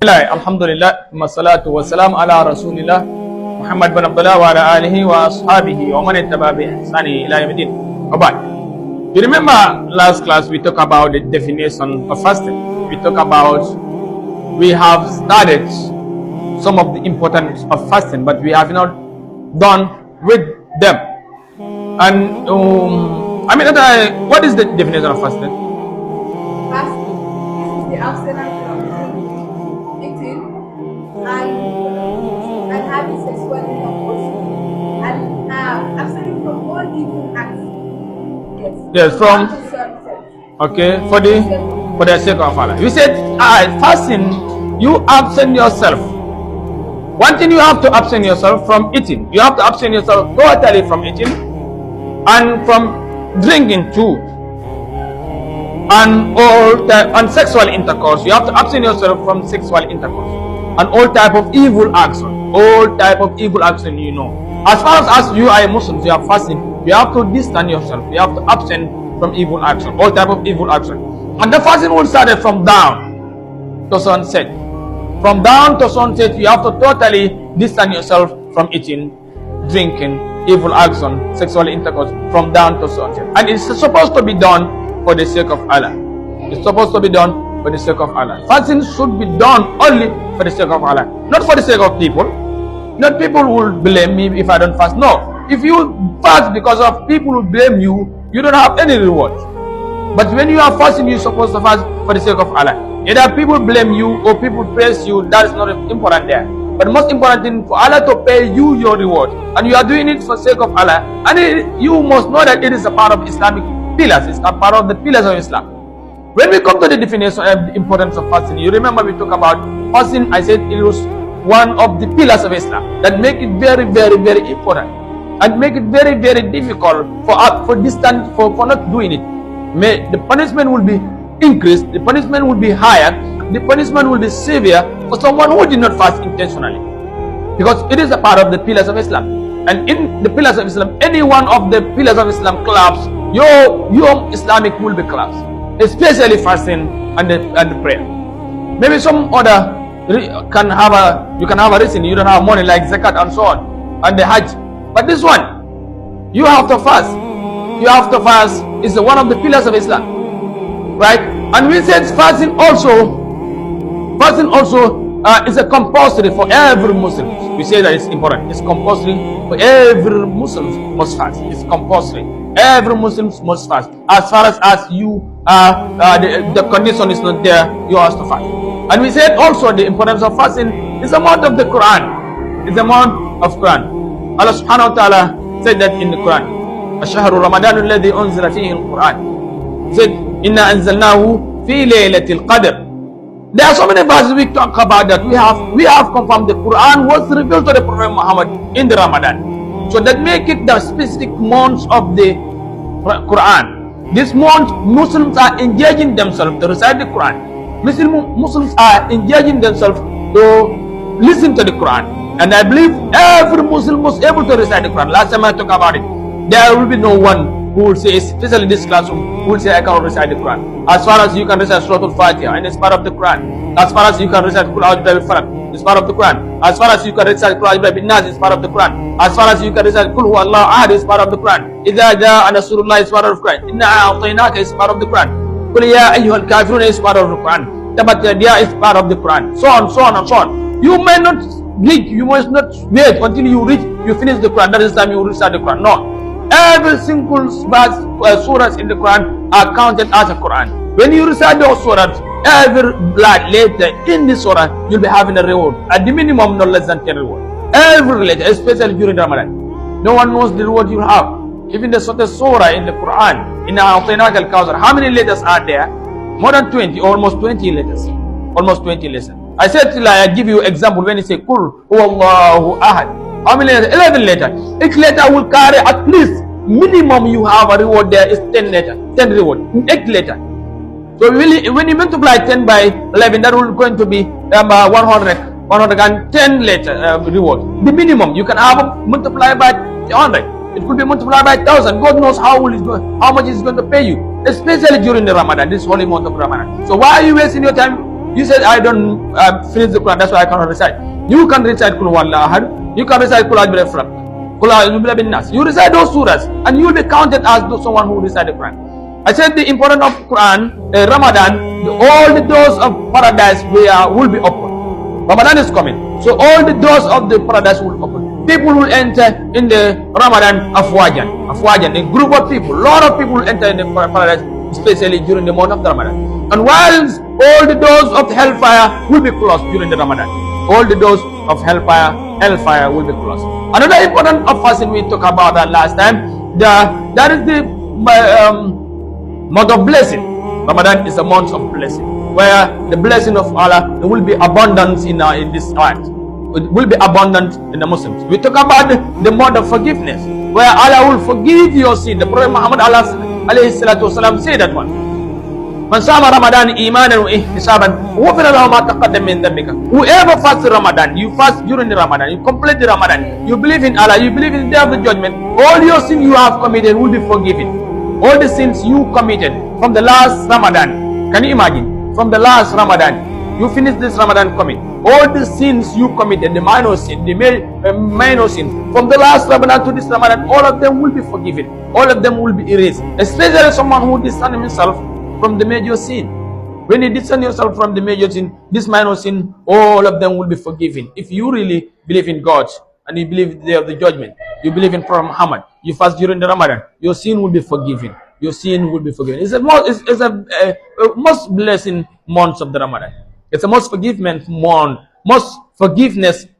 Alhamdulillah, wassalatu wassalam ala rasulillah Muhammad bin Abdullah wa ala alihi wa ashabihi wa man ittaba bi ihsani ila yawmiddin. You remember last class we talked about the definition of fasting. We have started some of the importance of fasting, but we have not done with them. And what is the definition of fasting? Fasting is the abstinence from eating and having sexual intercourse and abstaining from all evil acts. Yes, for the sake of Allah. You said fasting, you abstain yourself. One thing, you have to abstain yourself from eating. You have to abstain yourself totally from eating and from drinking too. And sexual intercourse. You have to abstain yourself from sexual intercourse. And all type of evil action. You know. As far as you are a Muslim, you are fasting, you have to distance yourself. You have to abstain from evil action. All type of evil action. And the fasting will start from down to sunset. From down to sunset, you have to totally distance yourself from eating, drinking, evil action, sexual intercourse, from down to sunset. And it's supposed to be done for the sake of Allah. It's supposed to be done for the sake of Allah. Fasting should be done only for the sake of Allah, not for the sake of people. Not people will blame me if I don't fast. No. If you fast because of people who blame you, you don't have any reward. But when you are fasting, you're supposed to fast for the sake of Allah. Either people blame you or people praise you, that is not important there. But the most important thing, for Allah to pay you your reward, and you are doing it for the sake of Allah, and you must know that it is a part of Islamic pillars. It's a part of the pillars of Islam. When we come to the definition of the importance of fasting, you remember we talked about fasting. I said it was one of the pillars of Islam that make it very, very, very important and make it very, very difficult for not doing it. The punishment will be increased, the punishment will be higher, the punishment will be severe for someone who did not fast intentionally, because it is a part of the pillars of Islam. And in the pillars of Islam, any one of the pillars of Islam collapse, your Islamic will be collapsed, especially fasting and the prayer. Maybe some other you can have a reason, you don't have money like zakat and so on, and the hajj, but this one you have to fast. You have to fast is one of the pillars of Islam, right? And we said fasting also is a compulsory for every Muslim. We say that it's important. It's compulsory for every Muslim must fast. It's compulsory. Every Muslim must fast. As far as you the condition is not there, you have to fast. And we said also the importance of fasting is a month of the Quran. It's a month of Quran. Allah subhanahu wa ta'ala said that in the Quran. الشهر رمضان الذي أنزل فيه القرآن. Said إنا أنزلناه في ليلة القدر. There are so many verses we talk about that we have confirmed the Quran was revealed to the Prophet Muhammad in the Ramadan. So that make it the specific months of the Quran. This month Muslims are engaging themselves to recite the Quran. Muslims are engaging themselves to listen to the Quran. And I believe every Muslim was able to recite the Quran. Last time I talked about it. There will be no one who will say, especially this classroom, who will say I cannot recite the Quran. As far as you can recite Surah Al-Fatiha, and it's part of the Quran. As far as you can recite Qul A'udhu Birabbil Falaq, it's part of the Quran. As far as you can recite Qul A'udhu Birabbin Nas, it's part of the Quran. As far as you can recite Qul Huwallahu Ahad, it's part of the Quran. Idha Ja'a Nasrullah, it's part of the Quran. Inna A'tainaka, it's part of the Quran. Qul Ya Ayyuhal Kafirun, it's part of the Quran. Tabat Yadiya is part of the Quran. So on, so on, and so on. You may not read, you must not wait until you finish the Quran. That is the time you recite the Quran. No. Every single surahs in the Quran are counted as a Quran. When you recite those surahs, every letter in the surah, you'll be having a reward. At the minimum, no less than 10 reward. Every letter, especially during Ramadan. No one knows the reward you have. Even the surah in the Quran, in A'tainaka al-Kawthar, how many letters are there? More than 20, almost 20 letters. Almost 20 letters. I said till I give you example when you say Qul Huwallahu Ahad. How many letters? 11 letters. Each letter will carry at least minimum you have a reward there is 10 letters. 10 reward. 8 letters. So really, when you multiply 10 by 11, that will going to be 110 letter reward. The minimum you can have multiply by 100. It could be multiplied by 1,000. God knows how much is going to pay you, especially during the Ramadan, this holy month of Ramadan. So why are you wasting your time You said I don't finish the Quran, that's why I cannot recite. You can recite Qul Huwallahu Ahad. You can recite Qul A'udhu Birabbil Falaq, Qul A'udhu Birabbin Nas. You recite those surahs and you will be counted as someone who recite the Quran. I said the importance of Quran, Ramadan, all the doors of paradise will be open. Ramadan is coming, so all the doors of the paradise will open. People will enter in the Ramadan afwajan, a group of people, lot of people will enter in the paradise, especially during the month of Ramadan. And whilst all the doors of hellfire will be closed during the Ramadan, all the doors of hellfire will be closed. Another important of fasting we talked about that last time, that is the month of blessing. Ramadan is a month of blessing, where the blessing of Allah will be abundant in this earth. It will be abundant in the Muslims. We talk about the month of forgiveness, where Allah will forgive your sin. The Prophet Muhammad alayhi salatu wasalam said that one. Man sama Ramadan imanan wa ihtisaban ghufira lahu ma taqaddama min dhanbika. Whoever fasts Ramadan, you fast during the Ramadan, you complete the Ramadan, you believe in Allah, you believe in the day of the judgment, all your sins you have committed will be forgiven. All the sins you committed from the last Ramadan. Can you imagine? From the last Ramadan, you finish this Ramadan coming. All the sins you committed, the minor sin, the minor sin, from the last Ramadan to this Ramadan, all of them will be forgiven. All of them will be erased. Especially someone who distance himself from the major sin. When you distance yourself from the major sin, this minor sin, all of them will be forgiven. If you really believe in God and you believe in the day of the judgment, you believe in Prophet Muhammad, you fast during the Ramadan, your sin will be forgiven. Your sin will be forgiven. It's a most blessing month of the Ramadan. It's the most forgiveness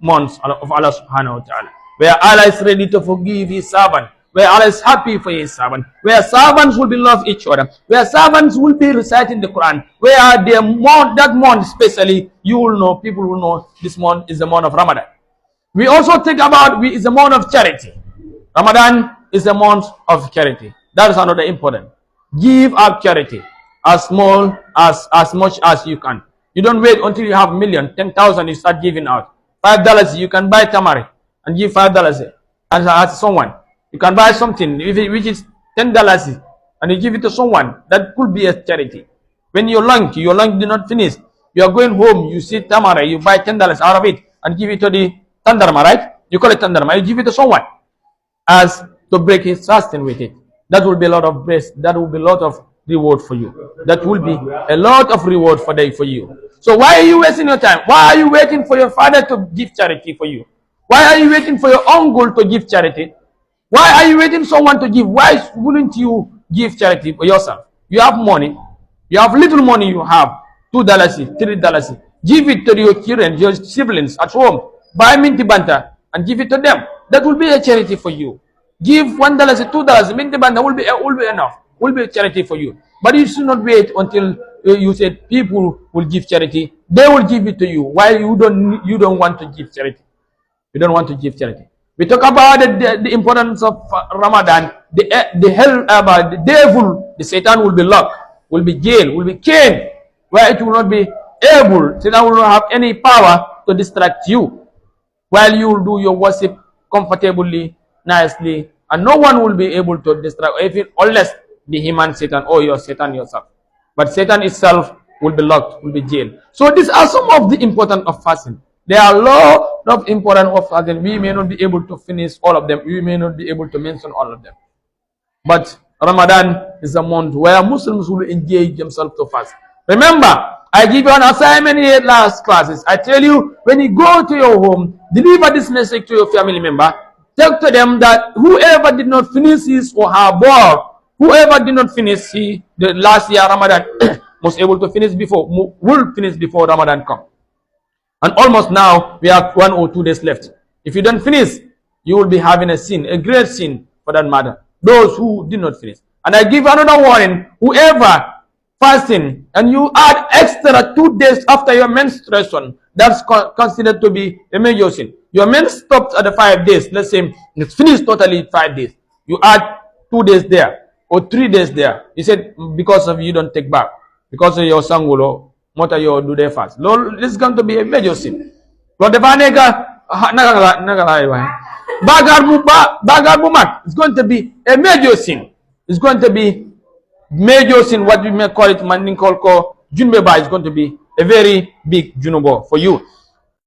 month of Allah subhanahu wa ta'ala, where Allah is ready to forgive his servant, where Allah is happy for his servant, where servants will be love each other, where servants will be reciting the Quran, where that month especially, you will know, people will know this month is the month of Ramadan. We also think about it's a month of charity. Ramadan is a month of charity. That is another important. Give up charity as small as much as you can. You don't wait until you have million, 10,000, you start giving out. $5, you can buy tamari and give $5 as someone. You can buy something which is $10 and you give it to someone. That could be a charity. When your lunch did not finish, you are going home, you see tamari, you buy $10 out of it and give it to the tandarma, right? You call it tandarma, you give it to someone as to break his fasting with it. That will be a lot of grace. That will be a lot of reward for you. That will be a lot of reward for you. So why are you wasting your time? Why are you waiting for your father to give charity for you? Why are you waiting for your uncle to give charity? Why are you waiting for someone to give? Why wouldn't you give charity for yourself? You have money. You have little money you have. $2, $3. Give it to your children, your siblings at home. Buy minty banta and give it to them. That will be a charity for you. Give $1, $2. Minty banta will be enough. Will be a charity for you. But you should not wait until you said people will give charity. They will give it to you. Why you don't want to give charity? You don't want to give charity. We talk about the importance of Ramadan. The devil, the Satan will be locked, will be jailed, will be caned, where it will not be able. Satan will not have any power to distract you, while you will do your worship comfortably, nicely, and no one will be able to distract even unless the human Satan or your Satan yourself. But Satan itself will be locked, will be jailed. So these are some of the importance of fasting. There are a lot of importance of fasting. We may not be able to finish all of them. We may not be able to mention all of them. But Ramadan is a month where Muslims will engage themselves to fast. Remember, I give you an assignment in last classes. I tell you, when you go to your home, deliver this message to your family member. Talk to them that whoever did not finish his or her work, whoever did not finish the last year Ramadan was able to finish will finish before Ramadan comes. And almost now we have 1 or 2 days left. If you don't finish, you will be having a sin, a great sin for that matter. Those who did not finish. And I give another warning, whoever fasting and you add extra 2 days after your menstruation, that's considered to be a major sin. Your menstruation stops at the 5 days. Let's say it's finished totally 5 days. You add 2 days there or 3 days there. He said because of you don't take bath, because of your sangulo, what are you do there fast? Lord, this is going to be a major sin. Lord, the bagar bumak, it's going to be a major sin. It's going to be major sin. What we may call it, Mandinkolko Junbeba is going to be a very big junubo for you.